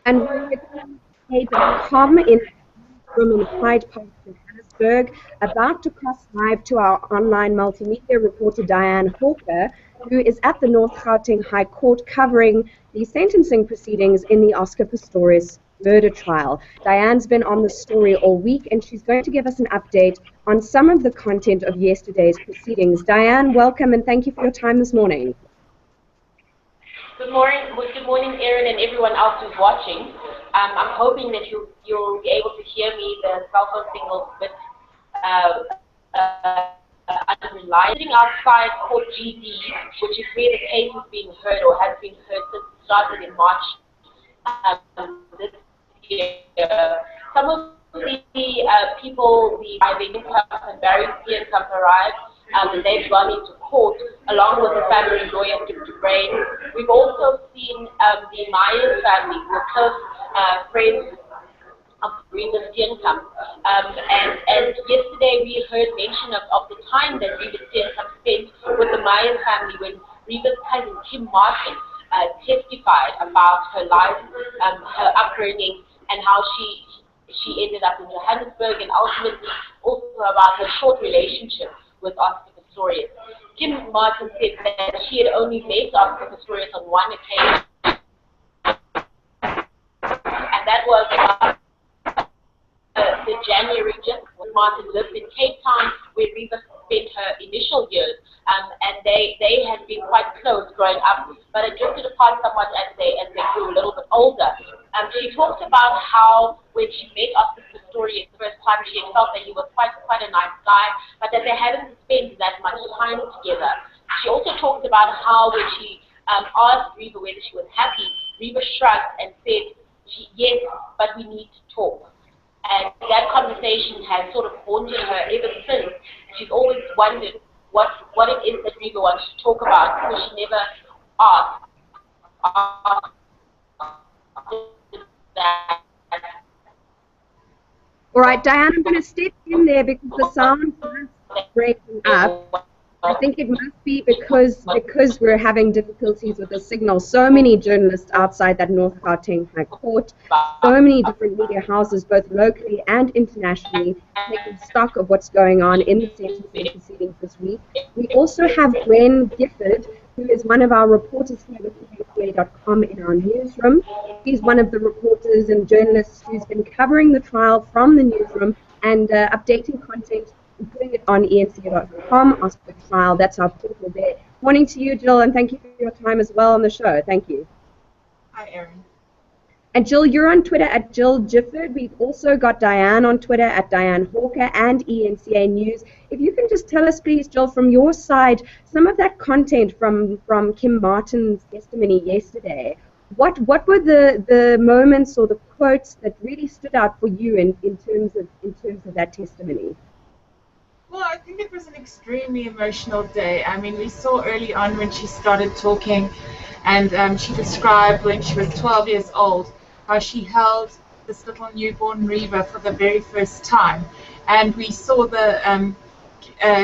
And we're at HANGOUT in room in Hyde Park, Johannesburg, about to cross live to our online multimedia reporter Dianne Hawker, who is at the North Gauteng High Court covering the sentencing proceedings in the Oscar Pistorius murder trial. Dianne's been on the story all week, and she's going to give us an update on some of the content of yesterday's proceedings. Dianne, welcome, and thank you for your time this morning. Good morning, Erin, and everyone else who's watching. I'm hoping that you'll be able to hear me. The cell phone signal's a bit unreliable. Sitting outside Court GD, which is where the case is being heard or has been heard since it started in March this year. Some of the people, the eNCA and Barry's eNCA arrived, and they've gone into court along with the family lawyer to Brain. We've also seen the Myers family, who are close friends of Reva's Steenkamp. And yesterday we heard mention of the time that Reva Steenkamp spent with the Myers family when Reva's cousin Kim Martin testified about her life, her upbringing, and how she ended up in Johannesburg, and ultimately also about her short relationship with Oscar Pistorius. Kim Martin said that she had only met Oscar Pistorius on one occasion, and that was the January just when Martin lived in Cape Town, where Reva spent her initial years, and they had been quite close growing up, but it drifted apart somewhat as they grew a little bit older. She talked about how when she met Oscar Pistorius the first time, she had felt that he was quite a nice guy, but that they hadn't spent that much time together. She also talked about how when she asked Reva whether she was happy, Reva shrugged and said, yes, but we need to talk. And that conversation has sort of haunted her ever since. She's always wondered what it is that Reva wants to talk about, because she never asked that. All right, Dianne, I'm going to step in there because the sound is breaking up. I think it must be because we're having difficulties with the signal. So many journalists outside that North Gauteng High Court, so many different media houses, both locally and internationally, taking stock of what's going on in the sentencing proceedings this week. We also have Gwen Gifford, who is one of our reporters here with eNCA.com in our newsroom. He's one of the reporters and journalists who's been covering the trial from the newsroom and updating content and putting it on eNCA.com, Oscar the Trial. That's our portal there. Morning to you, Jill, and thank you for your time as well on the show. Thank you. Hi, Erin. And Jill, you're on Twitter at Jill Gifford. We've also got Dianne on Twitter at Dianne Hawker and eNCA News. If you can just tell us, please, Jill, from your side, some of that content from Kim Martin's testimony yesterday. What were the moments or the quotes that really stood out for you in terms of that testimony? Well, I think it was an extremely emotional day. I mean, we saw early on when she started talking, and she described when she was 12 years old, how she held this little newborn Reva for the very first time. And we saw the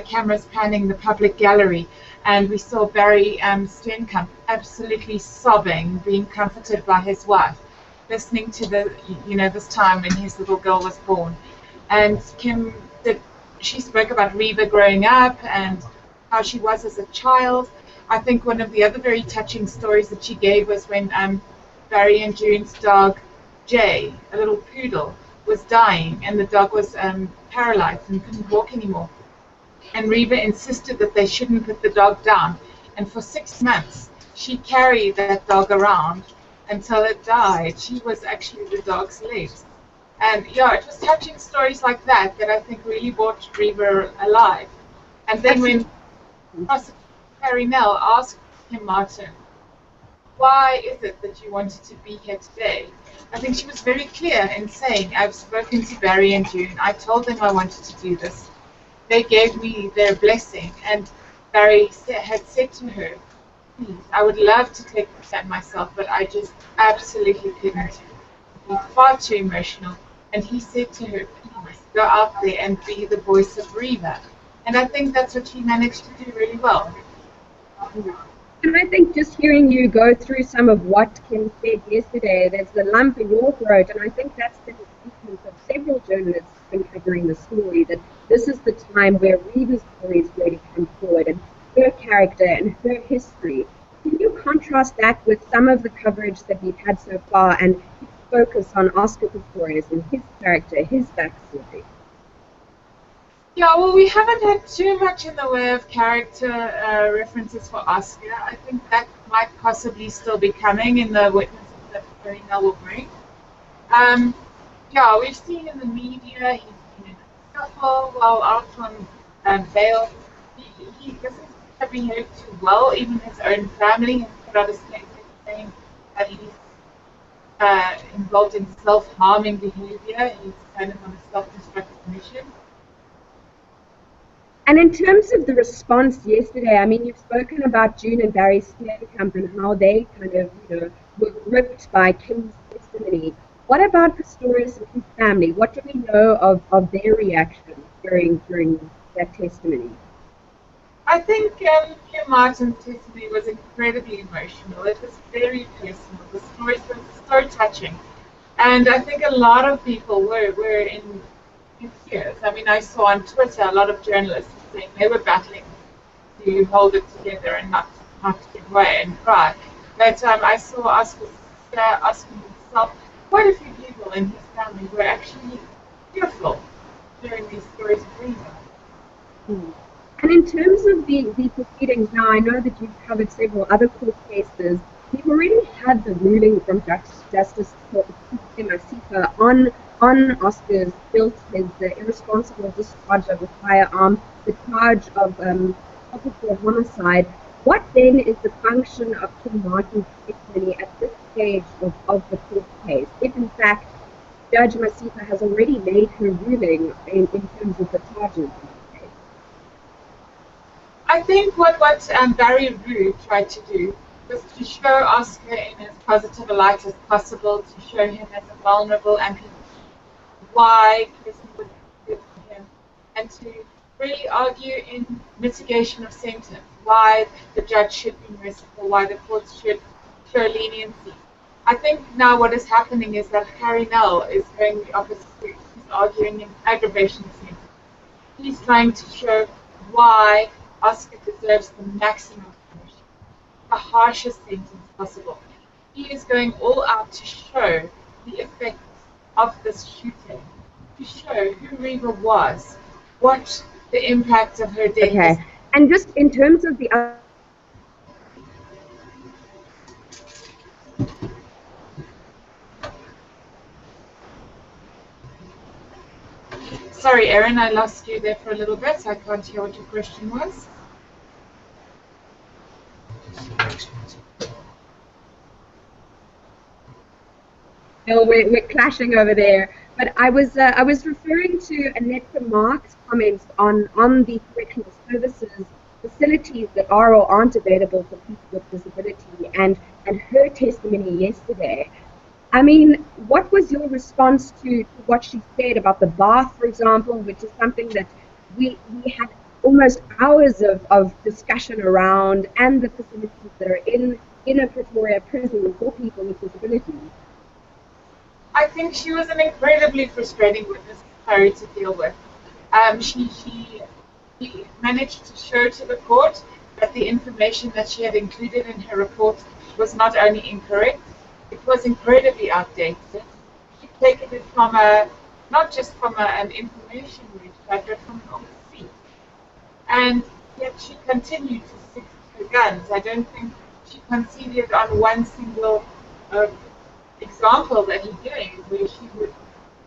cameras panning the public gallery, and we saw Barry Steenkamp absolutely sobbing, being comforted by his wife, listening to this time when his little girl was born. And Kim she spoke about Reva growing up and how she was as a child. I think one of the other very touching stories that she gave was when Barry and June's dog, Jay, a little poodle, was dying, and the dog was paralyzed and couldn't walk anymore. And Reva insisted that they shouldn't put the dog down. And for 6 months, she carried that dog around until it died. She was actually the dog's legs. And yeah, it was touching stories like that I think really brought Reva alive. And then when Prosecutor Harry Nell asked Kim Martin, why is it that you wanted to be here today? I think she was very clear in saying, I've spoken to Barry and June. I told them I wanted to do this. They gave me their blessing. And Barry had said to her, I would love to take the stand myself, but I just absolutely couldn't. He's far too emotional. And he said to her, please go out there and be the voice of Reva. And I think that's what she managed to do really well. And I think just hearing you go through some of what Kim said yesterday, there's the lump in your throat, and I think that's been the statement of several journalists been covering the story, that this is the time where Reva's stories really come forward, and her character and her history. Can you contrast that with some of the coverage that we've had so far and focus on Oscar Pistorius and his character, his backstory? Yeah, well, we haven't had too much in the way of character references for Oscar. I think that might possibly still be coming in the witnesses that Karina will bring. Yeah, we've seen in the media, he's been in a scuffle while out on bail. He doesn't have behaved too well. Even his own family has put out a statement saying that he's involved in self-harming behavior. He's kind of on a self-destructive mission. And in terms of the response yesterday, I mean, you've spoken about June and Barry Steenkamp and how they kind of, were gripped by Kim's testimony. What about Pistorius and his family? What do we know of their reaction during that testimony? I think Kim Martin's testimony was incredibly emotional. It was very personal. The story was so touching. And I think a lot of people were in tears. I mean, I saw on Twitter a lot of journalists saying they were battling to hold it together and not give way and cry. But I saw Oscar himself, quite a few people in his family were actually tearful during these stories of Reva. And in terms of the proceedings now, I know that you've covered several other court cases. We've already had the ruling from Justice Masipa on Oscar's guilt, his irresponsible discharge of a firearm, the charge of culpable homicide. What then is the function of Kim Martin's testimony at this stage of the court case, if in fact Judge Masipa has already made her ruling in terms of the charges? I think what Barry Rue tried to do was to show Oscar in as positive a light as possible, to show him as a vulnerable and why prison would be good for him, and to really argue in mitigation of sentence, why the judge should be merciful, why the courts should show leniency. I think now what is happening is that Harry Nell is going the opposite route. He's arguing in aggravation sentence. He's trying to show why Oscar deserves the maximum punishment, the harshest sentence possible. He is going all out to show the effects of this shooting, to show who Reva was, what the impact of her death is. And just in terms of the Sorry, Erin, I lost you there for a little bit. I can't hear what your question was. No, we're clashing over there. But I was referring to Annette Mark's comments on the correctional services facilities that are or aren't available for people with disability, and her testimony yesterday. I mean, what was your response to what she said about the bath, for example, which is something that we had almost hours of discussion around, and the facilities that are in a Pretoria prison for people with disabilities? I think she was an incredibly frustrating witness for Harry to deal with. She managed to show to the court that the information that she had included in her report was not only incorrect, it was incredibly outdated. She'd taken it from not just from an information website, but from an overseas. And yet she continued to stick to her guns. I don't think she conceded on one single example that he gave where she would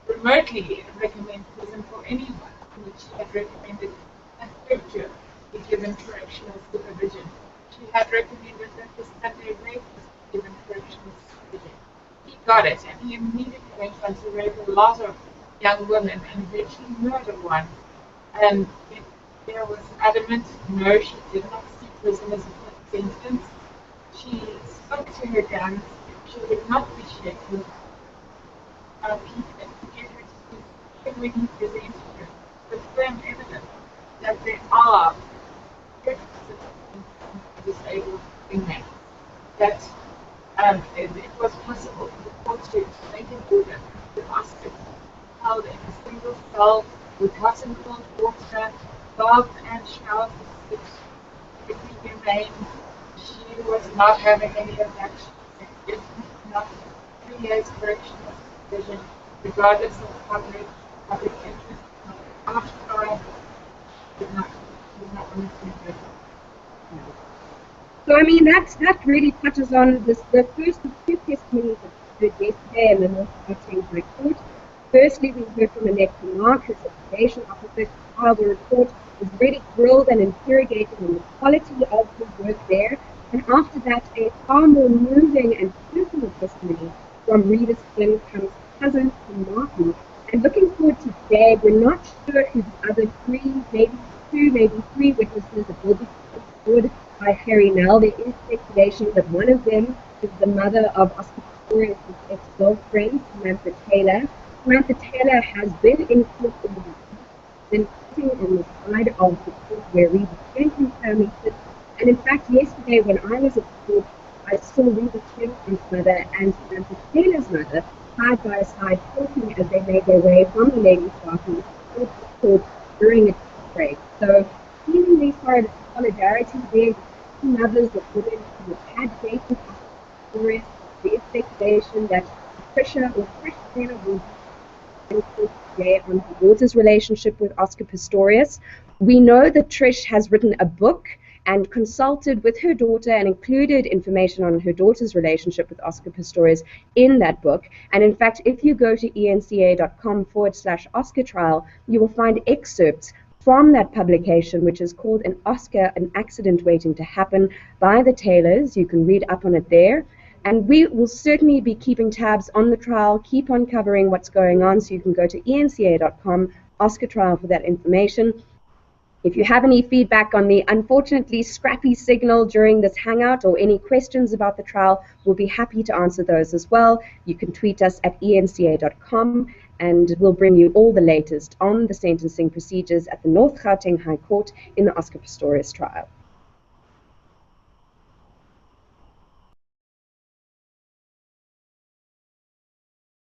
remotely recommend prison for anyone, which she had recommended a scripture be given correctional supervision. She had recommended that the Sunday rapist be given correctional supervision. He got it, and he immediately went on to rape a lot of young women and virtually murdered one. And there was adamant, no, she did not see prison as a sentence. She stuck to her guns. She would not be shaken. People get her to speak even when he presented her with firm evidence that there are deficits in disabled remains. That it was possible for the court to make an order that Oscar held in a single cell with hot and cold water, bath and shower for 6 remains. She was not having any of that. She said, if not 3 years correctional supervision, regardless of public interest, after did not honestly good. So, I mean, that really touches on this, the first of 2 testimonies that we heard yesterday in the North Carolina High Court. Firstly, we heard from Annette Mark, who's a probation officer, how the report was really grilled and interrogated on the quality of his work there. And after that, a far more moving and personal testimony from Revis Flynn's cousin, Martin. And looking forward to today, we're not sure who the other 3, maybe 2, maybe 3 witnesses that will be put by Harry Nell. There is speculation that one of them is the mother of Oscar Pistorius' ex-girlfriend, Samantha Taylor. Samantha Taylor has been in court in the past, been sitting on the side of the court where Revis Flynn's family sits. And in fact, yesterday when I was at the court, I saw Revis Flynn's mother and Samantha Taylor's mother side by side talking as they made their way from the ladies' bathroom to the court during a tea break. So, seemingly solidarity there, two mothers that women who had dated Pistorius. There is speculation that Patricia or Christina will be today on her daughter's relationship with Oscar Pistorius. We know that Trish has written a book and consulted with her daughter and included information on her daughter's relationship with Oscar Pistorius in that book. And in fact, if you go to eNCA.com/Oscar trial, you will find excerpts from that publication, which is called An Oscar, An Accident Waiting to Happen by the Taylors. You can read up on it there. And we will certainly be keeping tabs on the trial, keep on covering what's going on, so you can go to eNCA.com/Oscar trial for that information. If you have any feedback on the unfortunately scrappy signal during this hangout or any questions about the trial, we'll be happy to answer those as well. You can tweet us at eNCA.com and we'll bring you all the latest on the sentencing procedures at the North Gauteng High Court in the Oscar Pistorius trial.